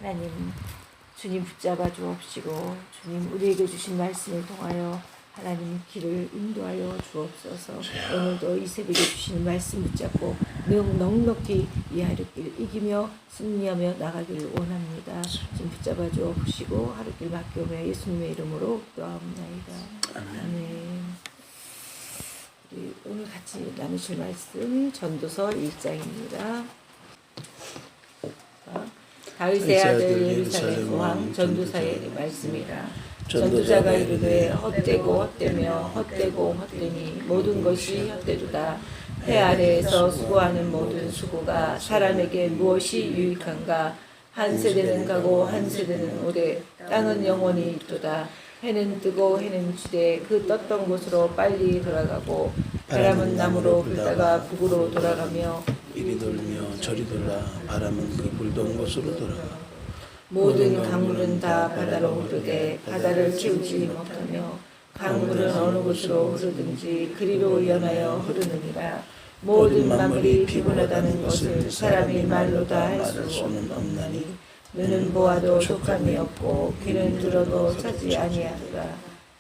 하나님 주님 붙잡아 주옵시고 주님 우리에게 주신 말씀을 통하여 하나님 길을 인도하여 주옵소서. 오늘도 이 새벽에 주신 말씀 붙잡고 넉넉히 이 하루길 이기며 승리하며 나가기를 원합니다. 지금 붙잡아 주옵시고 하루길 맡겨오며 예수님의 이름으로 기도하옵나이다. 아멘. 우리 오늘 같이 나누실 말씀 전도서 1장입니다. 다윗의 아들 예루살렘 왕 전도사의 말씀이라. 전도자가 이르되 헛되고 헛되며 헛되고 헛되니 모든 것이 헛되도다. 해 아래에서 수고하는 모든 수고가 사람에게 무엇이 유익한가. 한 세대는 가고 한 세대는 오래 땅은 영원히 있도다. 해는 뜨고 해는 지되 그 떴던 곳으로 빨리 돌아가고 바람은 남으로 불다가 북으로 돌아가며 이리 돌며 저리 돌아 바람은 그 불던 곳으로 돌아가. 모든 강물은 다 바다로 흐르되 바다를 채우지 못하며 강물은 어느 곳으로 흐르든지 그리로 연하여 흐르느니라. 모든 만물이 피곤하다는 것을 사람이 말로 다 할 수는 없나니 눈은 보아도 촉감이 없고 귀는 들어도 차지 아니하리라.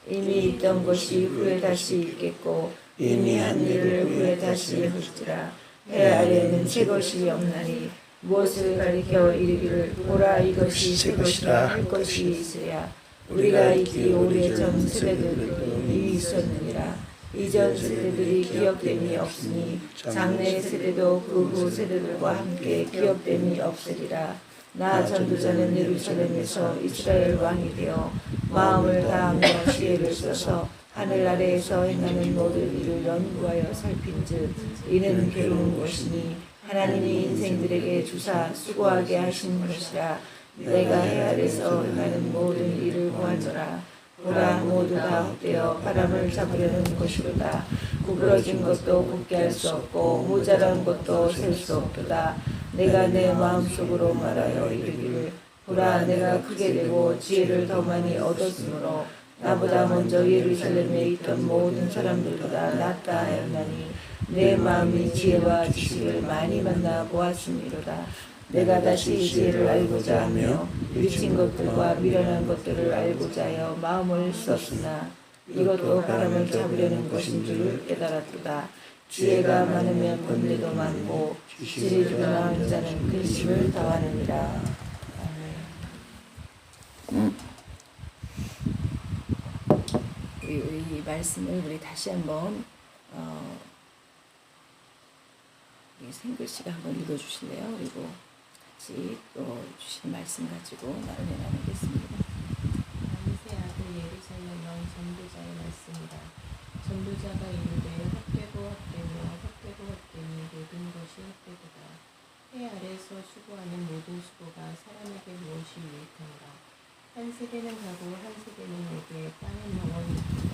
이미 있던 것이 후에 다시 있겠고 이미 한 일을 후에 다시 할지라. 해 아래에는 새 것이 없나니 무엇을 가리켜 이르기를 보라 이것이 새 것이라 할 것이 있으랴. 우리가 있기 오래전 세대들도 이미 있었느니라. 이전 세대들이 기억됨이 없으니 장래 세대도 그 후 세대들과 함께 기억됨이 없으리라. 나 전도자는 예루살렘에서 이스라엘 왕이 되어 마음을 다하며 지혜를 써서 하늘 아래에서 행하는 모든 일을 연구하여 살핀즉 이는 괴로운 것이니 하나님이 인생들에게 주사 수고하게 하신 것이라. 내가 해 아래에서 행하는 모든 일을 보았노라. 보라 모두 다 헛되어 바람을 잡으려는 것이로다. 구부러진 것도 곱게 할 수 없고 모자란 것도 셀 수 없도다. 내가 내 마음속으로 말하여 이르기를 보라 내가 크게 되고 지혜를 더 많이 얻었으므로 나보다 먼저 예루살렘에 있던 모든 사람들보다 낫다 하였나니 내 마음이 지혜와 지식을 많이 만나 보았음이로다. 내가 다시 지혜를 알고자 하며 미친 것들과 미련한 것들을 알고자 하여 마음을 썼으나 이것도 바람을 잡으려는 것인 줄 깨달았도다. 지혜가 많으면 권리도 많고 지혜를 당하는 자는 근심을 더하느니라. 이 말씀을 우리 다시 한번 우리 생글씨가 한번 읽어주실래요? 그리고 같이 또 주신 말씀 가지고 나누겠습니다. 다윗의 아들 예루살렘 왕 전도자의 말씀이라. 전도자가 이르되 헛되고 헛되며 헛되고 헛되니 모든 것이 헛되도다. 해 아래에서 수고하는 모든 수고가 사람에게 무엇이 유익한가. 한 세대는 가고 한 세대는 오게 땅은 영원히 있도다.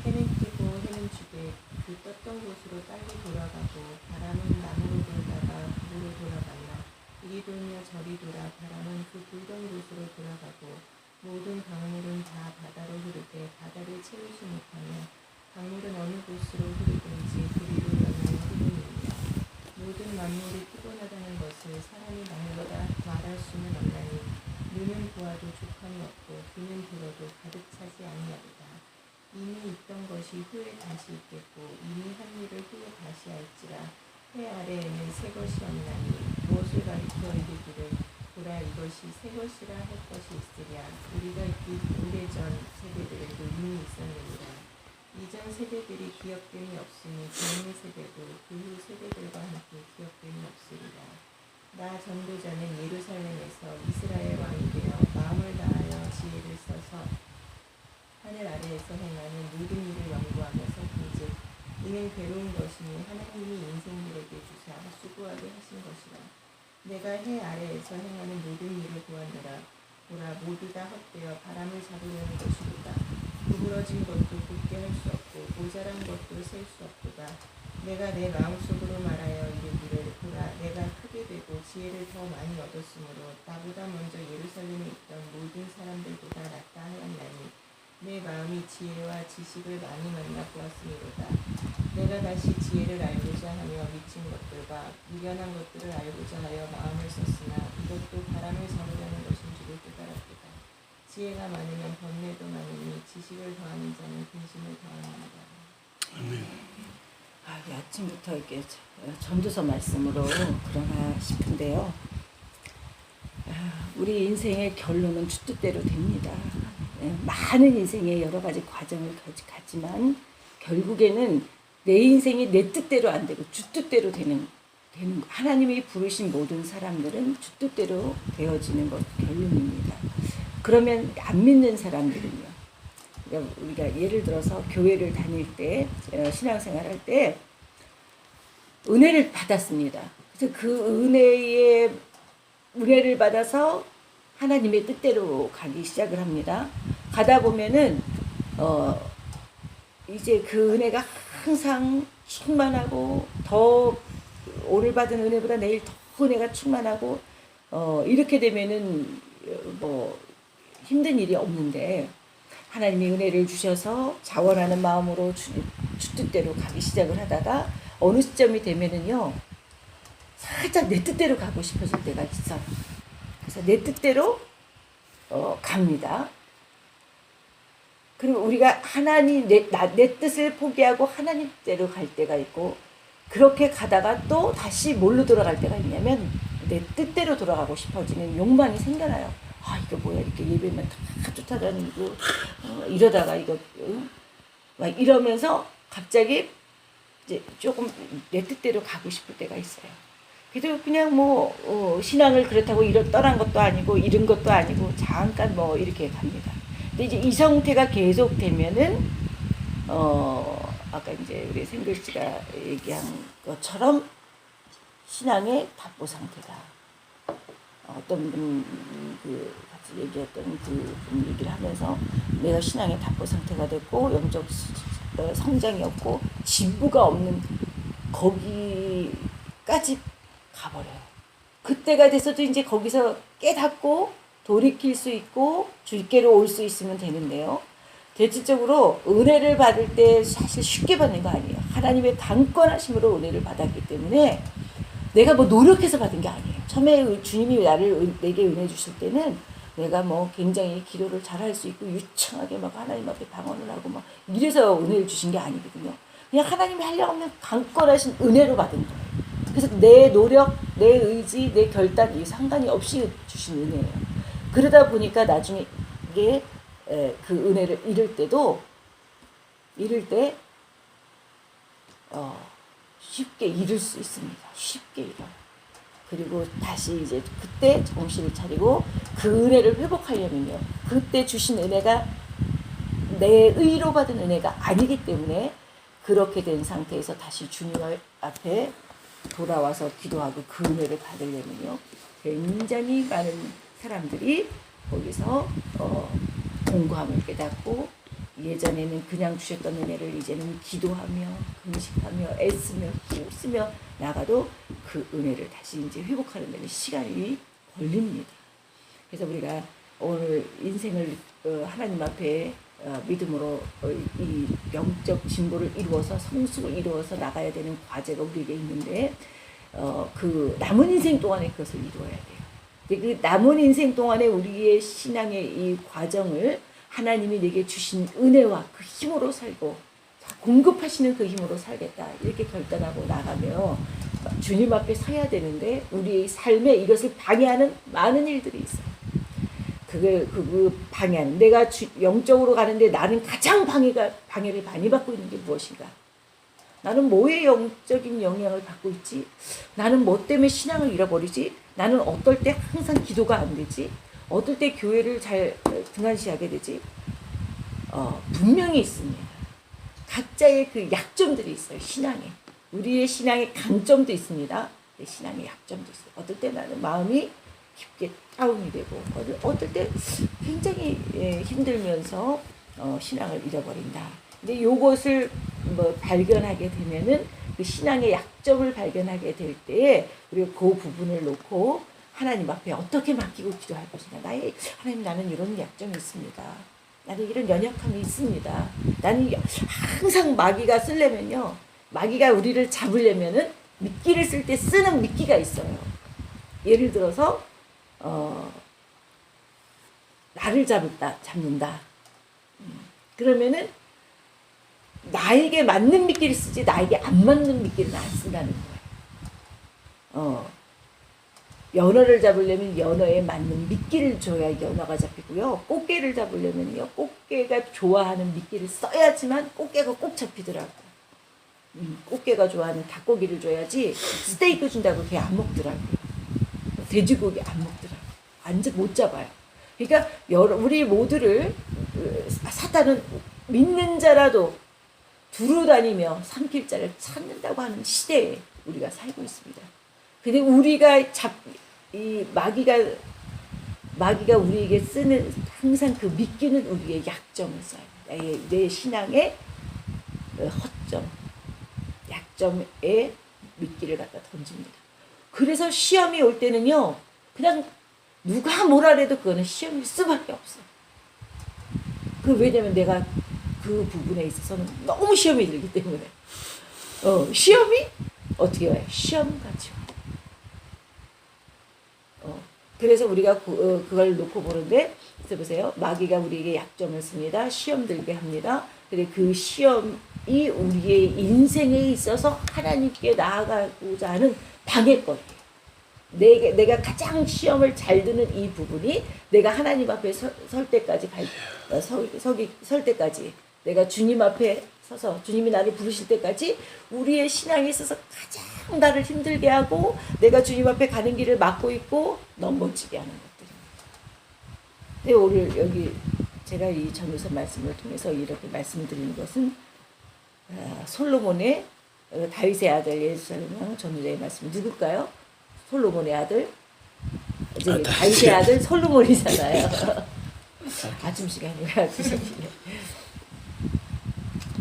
해는 뜨고 해는 지되 그 떴던 곳으로 빨리 돌아가고 바람은 남으로 돌다가 북으로 돌아가며 이리 돌며 저리 돌아 바람은 그 불던 곳으로 돌아가고 모든 강물은 다 바다로 흐르되 바다를 채우지 못하며 강물은 어느 곳으로 흐르든지 그리로 연하여 흐르느니라. 모든 만물이 피곤하다는 것을 사람이 말로 다 말할 수는 없나니 눈은 보아도 족함이 없고 귀는 들어도 가득 차지 아니하리라. 이미 있던 것이 후에 다시 있겠고 이미 한 일을 후에 다시 할지라. 해 아래에는 새 것이 없나니 무엇을 가리켜 이르기를 보라 이것이 새 것이라 할 것이 있으랴. 우리가 있기 오래전 세대들에도 이미 있었느니라. 이전 세대들이 기억됨이 없으니 장래 세대도 그 후 세대들과 함께 기억됨이 없으리라. 나 전도자는 예루살렘에서 이스라엘 왕이 되어 마음을 다하여 지혜를 써서 하늘 아래에서 행하는 모든 일을 연구하며 살핀즉 이는 괴로운 것이니 하나님이 인생들에게 주사 수고하게 하신 것이라. 내가 해 아래에서 행하는 모든 일을 보았노라. 보라 모두 다 헛되어 바람을 잡으려는 것이로다. 구부러진 것도 곱게 할 수 없고 모자란 것도 셀 수 없도다. 내가 내 마음속으로 말하여 이르기를 보라 내가 크게 되고 지혜를 더 많이 얻었으므로 나보다 먼저 예루살렘에 있던 모든 사람들보다 낫다 하였나니 내 마음이 지혜와 지식을 많이 만나 보았음이로다. 내가 다시 지혜를 알고자 하며 미친 것들과 미련한 것들을 알고자 하여 마음을 썼으나 이것도 바람을 잡으려는 지혜가 많으면 번뇌도 많으니 지식을 더하는 자는 근심을 더하느니라. 아, 아침부터 이렇게 전도서 말씀으로 그러나 싶은데요. 우리 인생의 결론은 주 뜻대로 됩니다. 많은 인생의 여러 가지 과정을 가지만 결국에는 내 인생이 내 뜻대로 안 되고 주 뜻대로 되는 하나님이 부르신 모든 사람들은 주 뜻대로 되어지는 것 결론입니다. 그러면 안 믿는 사람들은요. 그러니까 우리가 예를 들어서 교회를 다닐 때 신앙생활할 때 은혜를 받았습니다. 그래서 그 은혜를 받아서 하나님의 뜻대로 가기 시작을 합니다. 가다 보면은 이제 그 은혜가 항상 충만하고 더 오늘 받은 은혜보다 내일 더 은혜가 충만하고 이렇게 되면은 뭐 힘든 일이 없는데 하나님이 은혜를 주셔서 자원하는 마음으로 주 뜻대로 가기 시작을 하다가 어느 시점이 되면은요 살짝 내 뜻대로 가고 싶어질 때가 있어요. 그래서 내 뜻대로 갑니다. 그리고 우리가 하나님 내 뜻을 포기하고 하나님 뜻대로 갈 때가 있고 그렇게 가다가 또 다시 뭘로 돌아갈 때가 있냐면 내 뜻대로 돌아가고 싶어지는 욕망이 생겨나요. 아 이거 뭐야 이렇게 예배만 다 쫓아다니고 이러다가 이거 막 이러면서 갑자기 이제 조금 내 뜻대로 가고 싶을 때가 있어요. 그래도 그냥 뭐 신앙을 그렇다고 떠난 것도 아니고 잃은 것도 아니고 잠깐 뭐 이렇게 갑니다. 근데 이제 이 상태가 계속 되면은 아까 이제 우리 생글씨가 얘기한 것처럼 신앙의 답보 상태다. 어떤 분 같이 얘기했던 그 얘기를 하면서 내가 신앙의 답보 상태가 됐고 영적 성장이 없고 진부가 없는 거기까지 가버려요. 그때가 돼서도 이제 거기서 깨닫고 돌이킬 수 있고 주께로 올 수 있으면 되는데요. 대체적으로 은혜를 받을 때 사실 쉽게 받는 거 아니에요. 하나님의 강권하심으로 은혜를 받았기 때문에 내가 뭐 노력해서 받은 게 아니에요. 처음에 주님이 내게 은혜 주실 때는 내가 뭐 굉장히 기도를 잘할 수 있고 유창하게 막 하나님 앞에 방언을 하고 막 이래서 은혜를 주신 게 아니거든요. 그냥 하나님이 하려고 하면 강권하신 은혜로 받은 거예요. 그래서 내 노력, 내 의지, 내 결단 이 상관이 없이 주신 은혜예요. 그러다 보니까 나중에 이게 그 은혜를 잃을 때 쉽게 잃을 수 있습니다. 쉽게 잃어요. 그리고 다시 이제 그때 정신을 차리고 그 은혜를 회복하려면요. 그때 주신 은혜가 내 의로 받은 은혜가 아니기 때문에 그렇게 된 상태에서 다시 주님 앞에 돌아와서 기도하고 그 은혜를 받으려면요. 굉장히 많은 사람들이 거기서 공고함을 깨닫고 예전에는 그냥 주셨던 은혜를 이제는 기도하며 금식하며 애쓰며 힘쓰며 나가도 그 은혜를 다시 이제 회복하는 데는 시간이 걸립니다. 그래서 우리가 오늘 인생을 하나님 앞에 믿음으로 이 영적 진보를 이루어서 성숙을 이루어서 나가야 되는 과제가 우리에게 있는데 그 남은 인생 동안에 그것을 이루어야 돼요. 그 남은 인생 동안에 우리의 신앙의 이 과정을 하나님이 내게 주신 은혜와 그 힘으로 살고 공급하시는 그 힘으로 살겠다 이렇게 결단하고 나가며 주님 앞에 서야 되는데 우리의 삶에 이것을 방해하는 많은 일들이 있어요. 그 방해하는 내가 영적으로 가는데 나는 가장 방해를 많이 받고 있는 게 무엇인가? 나는 뭐에 영적인 영향을 받고 있지? 나는 뭐 때문에 신앙을 잃어버리지? 나는 어떨 때 항상 기도가 안 되지? 어떨 때 교회를 잘 등한시하게 되지? 분명히 있습니다. 각자의 그 약점들이 있어요. 신앙에. 우리의 신앙의 강점도 있습니다. 신앙의 약점도 있어요. 어떨 때 나는 마음이 깊게 다운이 되고 어떨 때 굉장히 힘들면서 신앙을 잃어버린다. 근데 요것을 발견하게 되면은 그 신앙의 약점을 발견하게 될 때에 우리가 그 부분을 놓고 하나님 앞에 어떻게 맡기고 기도할 것인가. 하나님 나는 이런 약점이 있습니다. 나는 이런 연약함이 있습니다. 나는 항상 마귀가 쓰려면요. 마귀가 우리를 잡으려면은 미끼를 쓸 때 쓰는 미끼가 있어요. 예를 들어서 나를 잡는다. 그러면은 나에게 맞는 미끼를 쓰지 나에게 안 맞는 미끼를 안 쓴다는 거예요. 연어를 잡으려면 연어에 맞는 미끼를 줘야 연어가 잡히고요. 꽃게를 잡으려면요, 꽃게가 좋아하는 미끼를 써야지만 꽃게가 꼭 잡히더라고요. 꽃게가 좋아하는 닭고기를 줘야지 스테이크 준다고 걔 안 먹더라고요. 돼지고기 안 먹더라고요. 못 잡아요. 그러니까 우리 모두를 사탄은 믿는 자라도 두루 다니며 삼킬 자를 찾는다고 하는 시대에 우리가 살고 있습니다. 근데 우리가 이 마귀가 우리에게 쓰는 항상 그 미끼는 우리의 약점을 써요. 내 신앙의 허점, 약점에 미끼를 갖다 던집니다. 그래서 시험이 올 때는요, 그냥 누가 뭐라 해도 그거는 시험일 수밖에 없어. 왜냐면 내가 그 부분에 있어서는 너무 시험이 들기 때문에. 시험이 어떻게 와요? 시험같이 와요. 그래서 우리가 그걸 놓고 보는데, 그래서 보세요. 마귀가 우리에게 약점을 씁니다. 시험 들게 합니다. 근데 그 시험이 우리의 인생에 있어서 하나님께 나아가고자 하는 방해거리예요. 내가 가장 시험을 잘 드는 이 부분이 내가 하나님 앞에 설 때까지 설 때까지 내가 주님 앞에 서서 주님이 나를 부르실 때까지 우리의 신앙에 있어서 가장 나를 힘들게 하고 내가 주님 앞에 가는 길을 막고 있고 넘어지게 하는 것들입니다. 근데 오늘 여기 제가 이 전도서 말씀을 통해서 이렇게 말씀을 드리는 것은 솔로몬의 다윗의 아들 예루살렘 전도자의 말씀 누굴까요? 솔로몬의 아들 다윗의 아들 솔로몬이잖아요. 아침 시간이라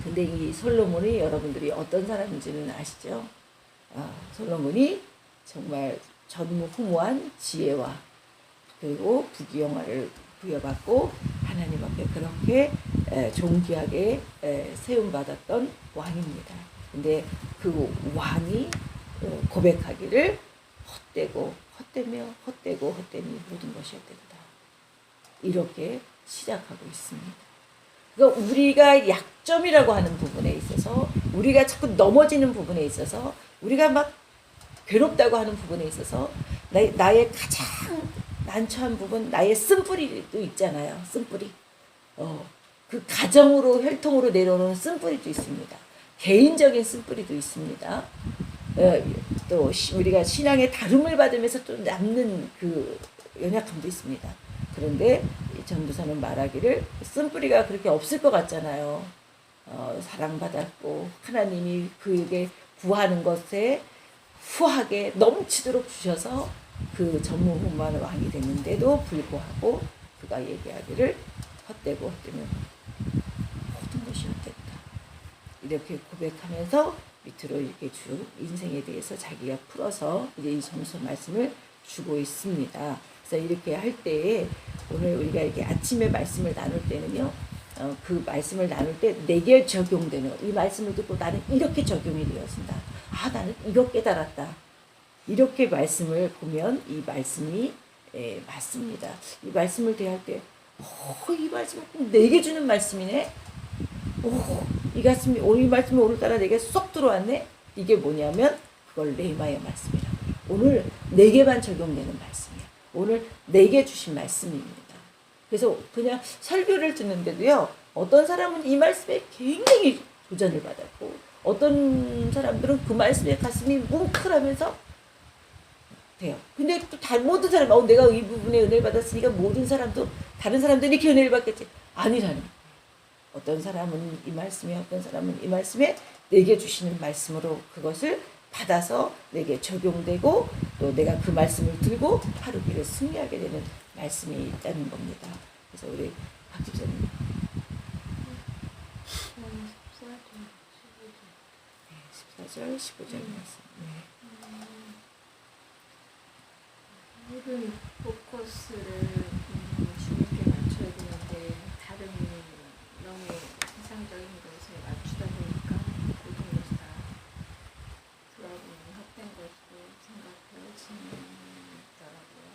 근데 이 솔로몬이 여러분들이 어떤 사람인지는 아시죠? 솔로몬이 정말 전무후무한 지혜와 그리고 부귀영화를 부여받고 하나님 앞에 그렇게 존귀하게 세움받았던 왕입니다. 근데 그 왕이 고백하기를 헛되며 모든 것이 헛되다. 이렇게 시작하고 있습니다. 그러니까 우리가 약점이라고 하는 부분에 있어서 우리가 자꾸 넘어지는 부분에 있어서 우리가 막 괴롭다고 하는 부분에 있어서 나의 가장 난처한 부분 나의 쓴뿌리도 있잖아요. 쓴뿌리. 그 가정으로 혈통으로 내려오는 쓴뿌리도 있습니다. 개인적인 쓴뿌리도 있습니다. 또 우리가 신앙의 다름을 받으면서 또 남는 그 연약함도 있습니다. 그런데 전도사는 말하기를 쓴뿌리가 그렇게 없을 것 같잖아요. 사랑받았고 하나님이 그에게 구하는 것에 후하게 넘치도록 주셔서 그 전무후무한 왕이 됐는데도 불구하고 그가 얘기하기를 헛되고 헛되면 모든 것이 헛되다. 이렇게 고백하면서 밑으로 이렇게 쭉 인생에 대해서 자기가 풀어서 이제 이 전도서 말씀을 주고 있습니다. 그래서 이렇게 할 때에 오늘 우리가 이렇게 아침에 말씀을 나눌 때는요, 그 말씀을 나눌 때 내게 적용되는 이 말씀을 듣고 나는 이렇게 적용이 되었습니다. 나는 이거 깨달았다. 이렇게 말씀을 보면 이 말씀이 맞습니다. 이 말씀을 대할 때 이 말씀은 꼭 내게 주는 말씀이네. 이 말씀이 오늘따라 내게 쏙 들어왔네. 이게 뭐냐면 그걸 레마의 말씀이라고 해요. 오늘 내게만 적용되는 말씀이에요. 오늘 내게 주신 말씀입니다. 그래서 그냥 설교를 듣는데도요, 어떤 사람은 이 말씀에 굉장히 도전을 받았고 어떤 사람들은 그 말씀에 가슴이 뭉클하면서 돼요. 근데 또 모든 사람, 내가 이 부분에 은혜를 받았으니까 모든 사람도 다른 사람들이 이렇게 은혜를 받겠지. 아니라는 거예요. 어떤 사람은 이 말씀에, 어떤 사람은 이 말씀에 내게 주시는 말씀으로 그것을 받아서 내게 적용되고 또 내가 그 말씀을 들고 하루길을 승리하게 되는 말씀이 있다는 겁니다. 그래서 우리 박 집사님 14절, 15절 말씀. 모든 포커스를 주님께 맞춰야 되는데 다른 너무 이상적인 것에 맞추다 보니까 모든 것이 다 돌아보면 헛된 것으로 생각되어지더라고요.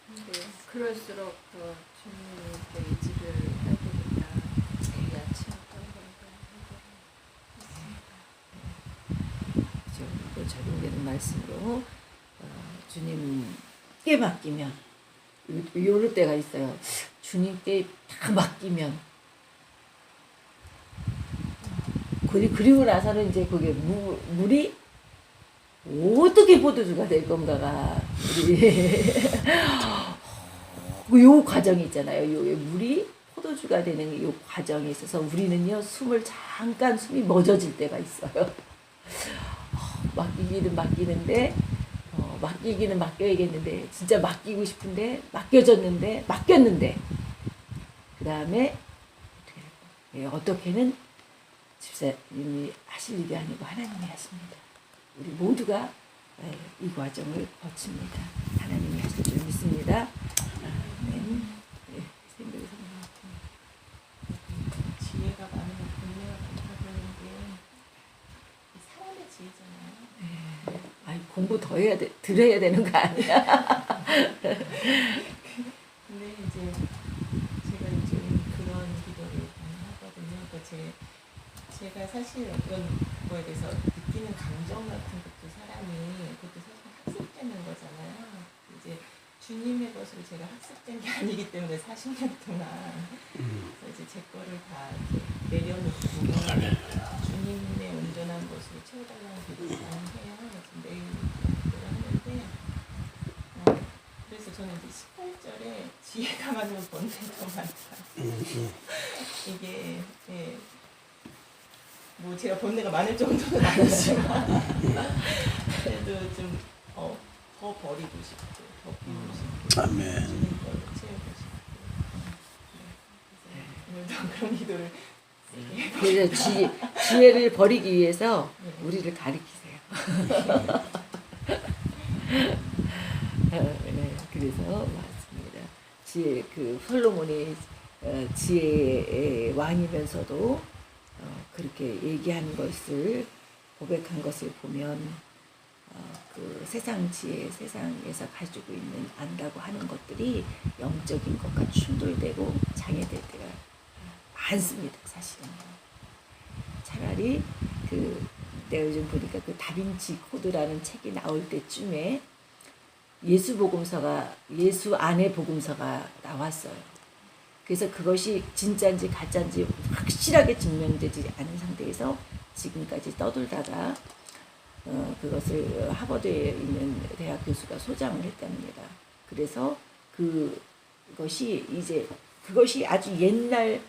근데 그럴수록 더 주님께 의지를 해야 되겠다. 우리 아침 어떤 그리고 적용되는 말씀으로 주님께 맡기면 요럴 때가 있어요. 주님께 다 맡기면 그리고 나서는 이제 그게 물이 어떻게 포도주가 될 건가가 요 과정이 있잖아요. 요 물이 포도주가 되는 요 과정에 있어서 우리는요 숨이 멎어질 때가 있어요. 맡기기는 맡기는데 맡기기는 맡겨야겠는데 진짜 맡기고 싶은데 맡겼는데 그 다음에 어떻게는 집사님이 하실 일이 아니고 하나님이 하십니다. 우리 모두가 이 과정을 거칩니다. 하나님이 하실 줄 믿습니다. 아멘. 생각이 지혜가 많으면 본래가 많다고 하는데 사람의 지혜잖아요. 아니 공부 더 해야 돼, 들어야 되는 거 아니야? 근데 이제 제가 요즘 그런 기도를 많이 하거든요. 그러니까 제가 사실 어떤 거에 대해서 느끼는 감정 같은 것도 그것도 사실 학습되는 거잖아요. 이제 주님의 것으로 제가 학습된 게 아니기 때문에 40년 동안 그래서 이제 제 거를 다 이렇게 내려놓고 주님의 온전한 것으로 채워달라는 기도를 많이 해요. 지금 매일 기도를 하는데 그래서 저는 이제 18절에 지혜가 많으면 번뇌가 많다. 이게 뭐 제가 번뇌가 많을 정도는 아니지만 그래도 좀 더 버리고 싶고 더 비우고 싶고 아멘. 주님 걸로 채우고 싶고 그래서 오늘도 그런 기도를 그래서 지혜를 버리기 위해서 우리를 가리키세요. 네, 그래서 맞습니다. 솔로몬이 지혜의 왕이면서도 그렇게 얘기한 것을 고백한 것을 보면 그 세상 지혜, 세상에서 가지고 있는 안다고 하는 것들이 영적인 것과 충돌되고 장애될 때가 많습니다. 사실은 차라리 내가 요즘 보니까 그 다빈치 코드라는 책이 나올 때쯤에 예수 안의 복음서가 나왔어요. 그래서 그것이 진짜인지 가짜인지 확실하게 증명되지 않은 상태에서 지금까지 떠돌다가 그것을 하버드에 있는 대학 교수가 소장을 했답니다. 그래서 그것이 아주 옛날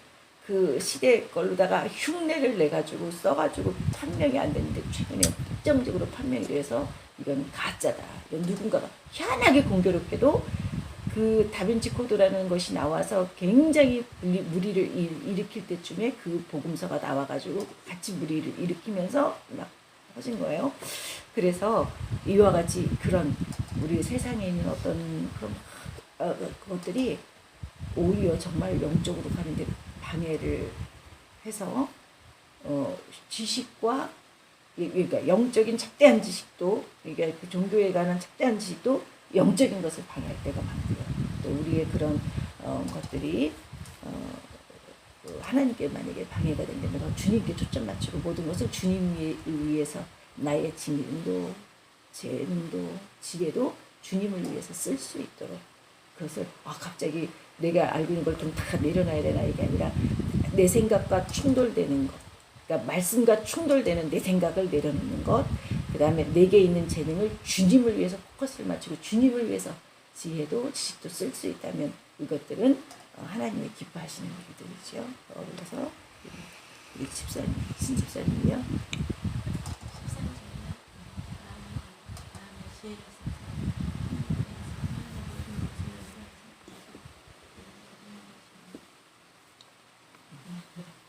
그 시대 걸로다가 흉내를 내가지고 써가지고 판명이 안 됐는데 최근에 확정적으로 판명이 돼서 이건 가짜다. 이건 누군가가 희한하게 공교롭게도 그 다빈치 코드라는 것이 나와서 굉장히 무리를 일으킬 때쯤에 그 복음서가 나와가지고 같이 무리를 일으키면서 막 퍼진 거예요. 그래서 이와 같이 그런 우리 세상에 있는 어떤 그런 그것들이 오히려 정말 영적으로 가는데 방해를 해서 지식과 그러니까 영적인 착대한 지식도 그러니까 그 종교에 관한 착대한 지식도 영적인 것을 방해할 때가 많고요. 또 우리의 그런 것들이 하나님께 만약에 방해가 된다면 주님께 초점 맞추고 모든 것을 주님 위해서 나의 진능도 재능도 지혜도 주님을 위해서 쓸 수 있도록 그것을 갑자기 내가 알고 있는 걸 좀 다 내려놔야 되나 이게 아니라 내 생각과 충돌되는 것 그러니까 말씀과 충돌되는 내 생각을 내려놓는 것 그 다음에 내게 있는 재능을 주님을 위해서 포커스를 맞추고 주님을 위해서 지혜도 지식도 쓸 수 있다면 이것들은 하나님이 기뻐하시는 일들이죠. 그래서 우리 집사님, 신집사님이요.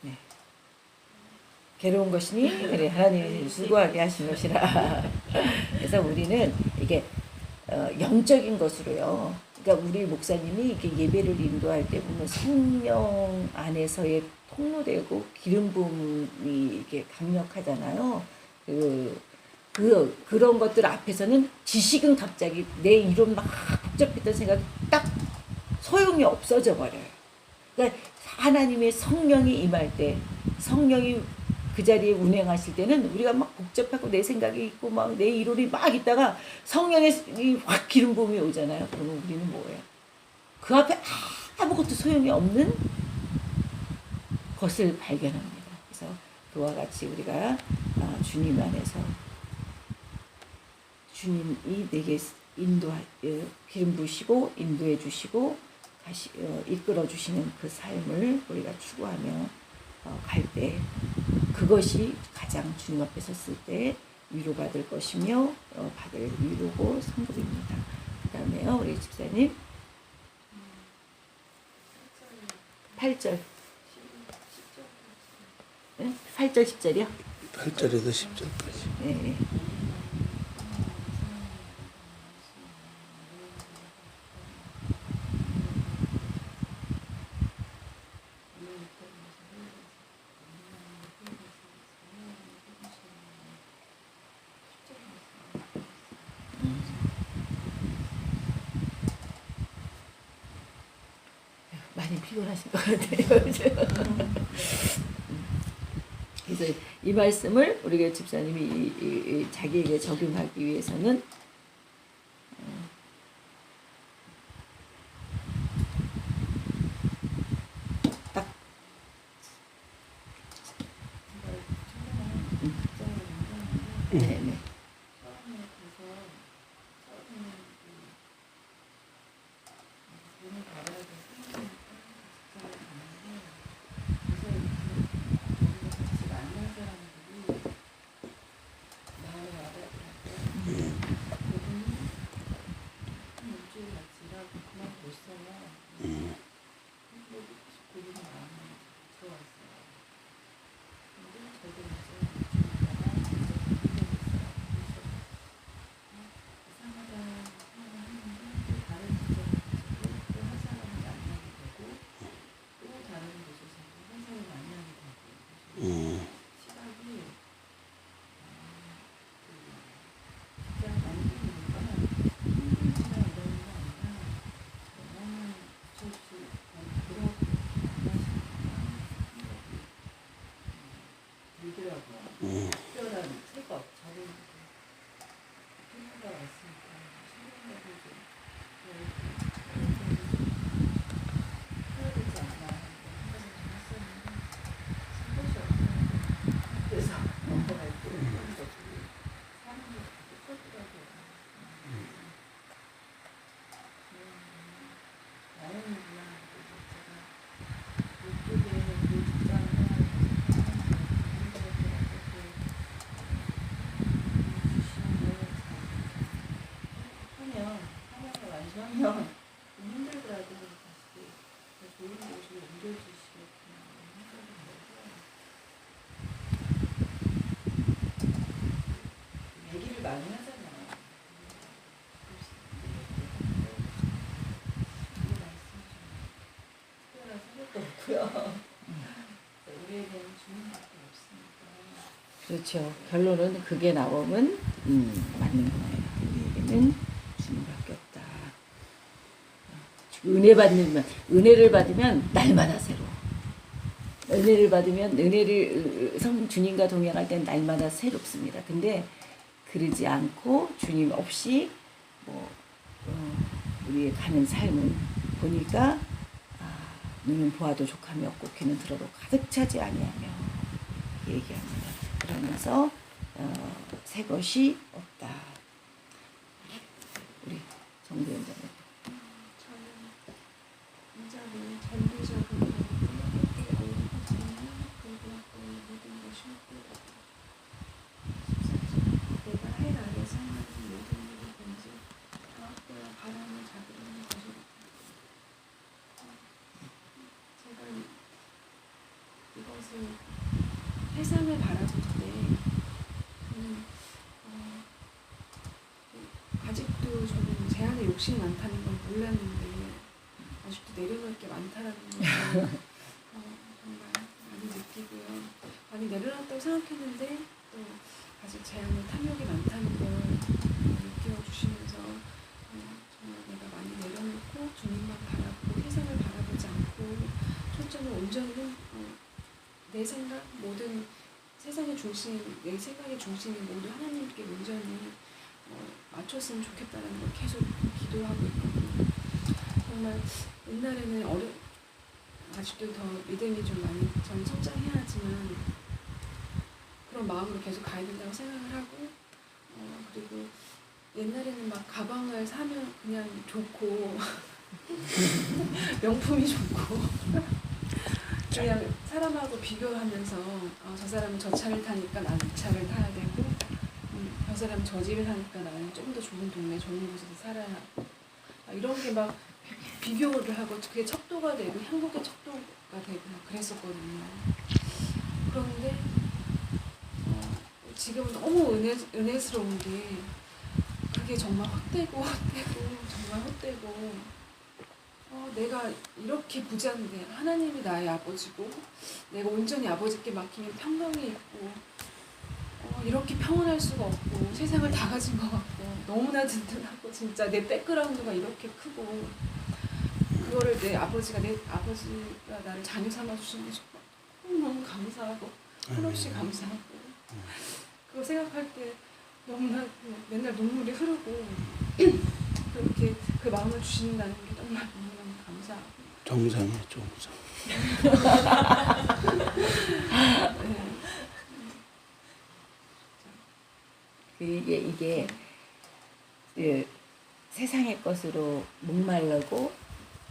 네. 괴로운 것이니 그래 하나님이 수고하게 하신 것이라. 그래서 우리는 이게 영적인 것으로요. 그러니까 우리 목사님이 이렇게 예배를 인도할 때 보면 성령 안에서의 통로되고 기름 부음이 이렇게 강력하잖아요. 그런 것들 앞에서는 지식은 갑자기 내 이론 막 복잡했던 생각이 딱 소용이 없어져 버려요. 그러니까 하나님의 성령이 임할 때, 성령이 그 자리에 운행하실 때는 우리가 막 복잡하고 내 생각이 있고 막 내 이론이 막 있다가 성령의 확 기름 부음이 오잖아요. 그러면 우리는 뭐예요? 그 앞에 아무것도 소용이 없는 것을 발견합니다. 그래서 그와 같이 우리가 주님 안에서 주님이 내게 기름 부으시고 인도해 주시고 다시 이끌어 주시는 그 삶을 우리가 추구하며 갈 때 그것이 가장 주님 앞에 섰을 때 위로받을 것이며 받을 위로고 성급입니다. 그 다음에요 우리 집사님 8절 8절 10절이요? 8절에서 10절까지. 네. 많이 피곤하신 것 같아요. 그래서 이 말씀을 우리가 집사님이 자기에게 적용하기 위해서는 딱 네네. 특별한 새가 자료 필요가 있으니까 신경을 좀 해야 되지 않나 생각을 좀 했었는데 그래서 넘어갈 때 거기서 사람들이 똑같더라고요. 나는 몰랐는데 제가 이쪽에 그 직장을 하면 힘들더라도 다시 좋은 곳으로 옮겨주시겠구나 얘기를 많이 하잖아요. 특별한 생각도 없고요. 우리에게는 주님밖에 없으니까. 그렇죠. 결론은 그게 나오면 맞는 거예요. 우리에게는 주님밖에 없다. 은혜를 받으면 날마다 새로워. 은혜를 받으면 주님과 동행할 때는 날마다 새롭습니다. 근데 그러지 않고 주님 없이 우리의 가는 삶은 보니까 눈은 보아도 족함이 없고 귀는 들어도 가득 차지 아니하며 얘기합니다. 그러면서 새 것이 없다. 우리 정부위원장님. 저는 전도자가 내가 할 아래 생활은 모든 일을 든지 학교와 바람을 잡으려는 것이다. 제가 이것을 세상을 바라볼 때 저는 아직도 저는 제 안에 욕심이 많다는 걸 몰랐는데 아직도 내려놓을 게 많다라는 걸 정말 많이 느끼고요. 많이 내려놨다고 생각했는데 또 아직 제 안에 탐욕이 많다는 걸 느껴주시면서 정말 내가 많이 내려놓고 주님만 바라보고 온전히 내 생각, 모든 세상의 중심, 내 생각의 중심이 모두 하나님께 온전히 맞췄으면 좋겠다는 걸 계속 기도하고 있거든요. 정말 옛날에는 아직도 더 믿음이 좀 많이 전 성장해야 하지만 그런 마음으로 계속 가야 된다고 생각을 하고 그리고 옛날에는 막 가방을 사면 그냥 좋고 명품이 좋고 그냥 사람하고 비교하면서 저 사람은 저 차를 타니까 나는 이 차를 타야 되고 저 사람은 저 집에 사니까 나는 좀 더 좋은 동네 좋은 곳에서 살아야 하고 이런 게 막 비교를 하고 그게 척도가 되고 행복의 척도가 되고 막 그랬었거든요. 그런데 지금은 너무 은혜스러운 게 그게 정말 헛되고 정말 헛되고 내가 이렇게 부자인데 하나님이 나의 아버지고 내가 온전히 아버지께 맡기면 평강이 있고 이렇게 평온할 수가 없고 세상을 다 가진 것 같고 너무나 든든하고 진짜 내 백그라운드가 이렇게 크고 그거를 내 아버지가 나를 자녀 삼아 주신 게 정말 너무 감사하고 한없이 감사하고 그거 생각할 때 너무나 맨날 눈물이 흐르고 그렇게 그 마음을 주신다는 게 정말 너무너무 감사하고 정상이야 정상. 이게 그 세상의 것으로 목마르고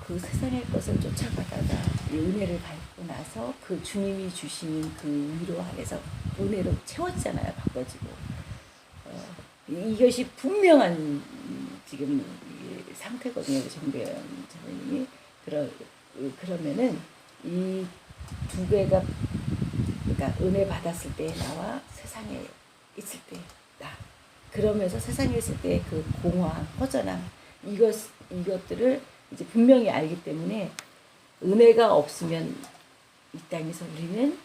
그 세상의 것을 쫓아가다가 이 은혜를 받고 나서 그 주님이 주시는 그 위로 안에서 은혜로 채웠잖아요. 바꿔지고 이것이 분명한 지금 상태거든요. 정배연 장로님이 그러면은 이 두 개가 그러니까 은혜 받았을 때 나와 세상에 있을 때 나 그러면서 세상에 있을 때 그 공허함, 허전함 이것들을 이제 분명히 알기 때문에 은혜가 없으면 이 땅에서 우리는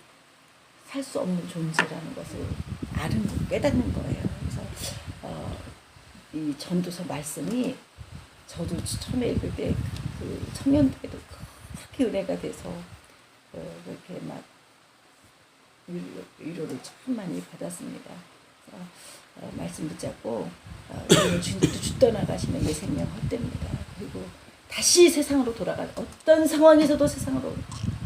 살 수 없는 존재라는 것을 깨닫는 거예요. 그래서 이 전도서 말씀이 저도 처음에 읽을 때 그 청년 때도 그렇게 은혜가 돼서 그렇게 막 위로를 참 많이 받았습니다. 말씀 붙잡고 주님도 떠나가시면 내 생명 헛됩니다. 그리고 다시 세상으로 어떤 상황에서도 세상으로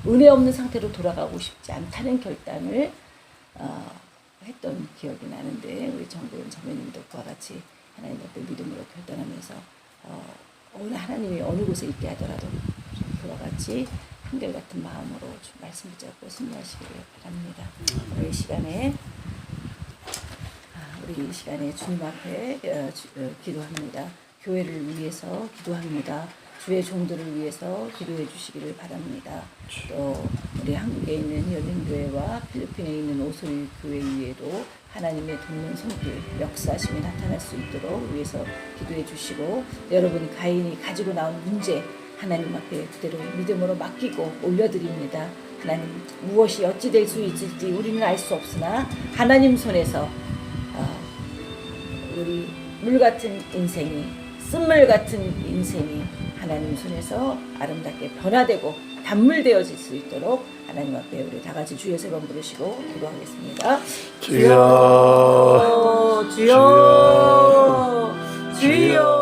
은혜 없는 상태로 돌아가고 싶지 않다는 결단을 했던 기억이 나는데 우리 정보연 자매님도 그와 같이 하나님 앞에 믿음으로 결단하면서 하나님이 어느 곳에 있게 하더라도 그와 같이 한결같은 마음으로 말씀 붙잡고 승리하시기를 바랍니다. 우리 시간에 주님 앞에 기도합니다. 교회를 위해서 기도합니다. 주의 종들을 위해서 기도해 주시기를 바랍니다. 또 우리 한국에 있는 열린교회와 필리핀에 있는 오소리 교회 위에도 하나님의 돕는 손길, 역사심이 나타날 수 있도록 위해서 기도해 주시고 여러분이 가인이 가지고 나온 문제 하나님 앞에 그대로 믿음으로 맡기고 올려드립니다. 하나님 무엇이 어찌 될 수 있을지 우리는 알 수 없으나 하나님 손에서 우리 물 같은 인생이 쓴물 같은 인생이 하나님 손에서 아름답게 변화되고 단물되어질 수 있도록 하나님 앞에 우리 다 같이 주여 세 번 부르시고 기도하겠습니다. 주여 주여 주여